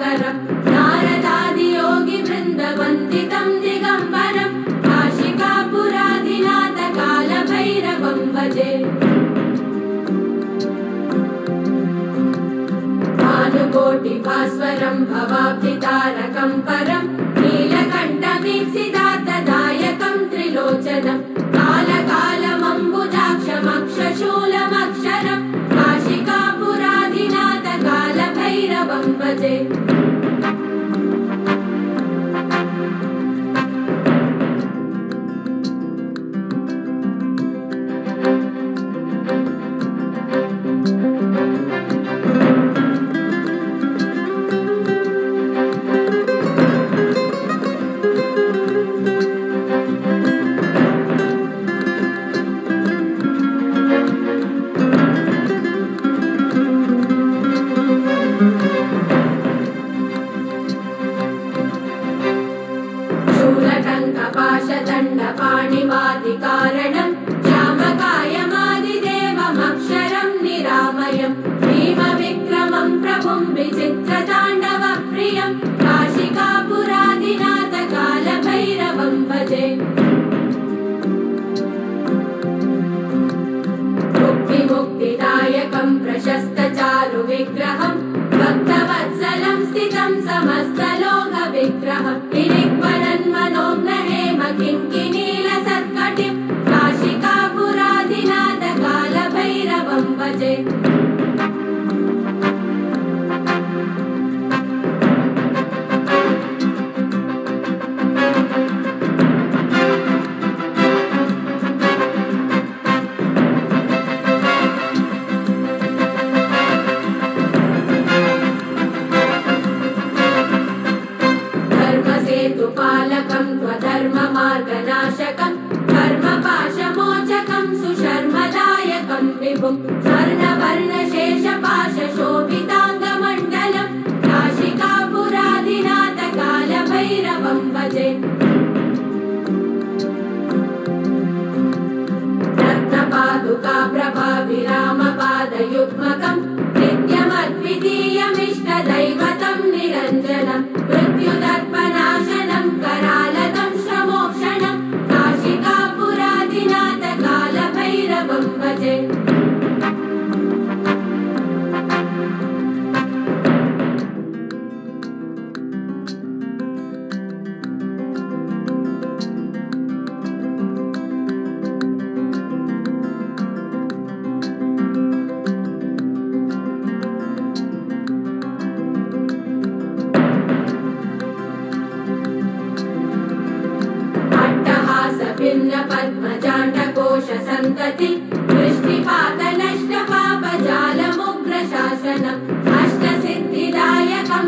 परं नारदादियोगी वृन्दवन्दितं दिगम्बरं काशिकापुराधिनाथ कालभैरवं भजे भानुकोटिभास्वरं भवाब्धितारकं परं नीलकण्ठमीप्सितार्थदायकं त्रिलोचनं कालकालमम्बुजाक्षमक्षशूलमक्षरं काशिकापुराधिनाथ कालभैरवं भजे पाणिवादिकारणं श्यामकायमादिदेवमक्षरं निरामयं भीमविक्रमं प्रभुं विचित्रताण्डवप्रियं काशिकापुराधिनाथ कालभैरवं भजे मुक्तिदायकं प्रशस्तचारुविग्रहं भक्तवत्सलं स्थितं समस्तलोकविग्रहं मनोज्ञहेम किङ्किणीलसत्कटिं काशिकापुराधिनाथ कालभैरवं भजे धर्मसेतुपालकं त्वधर्ममार्गनाशकं धर्मपाशमोचकं सुशर्मदायकं विभुं स्वर्णवर्णशेषपाशशोभिताङ्गमण्डलं काशिकापुराधिनाथ कालभैरवं भजे रत्नपादुकाप्रभाविरामपादयुग्मकं नित्यमद्वितीयमिष्टदैवतं निरञ्जनं मृत्युदर्पनाशनं करालदं श्रमोक्षणं काशिकापुराधिनाथ कालभैरवं भजे पद्मजाण्डकोशसन्तति दृष्टिपातनष्टपापजालमुग्रशासनम् अष्टसिद्धिदायकं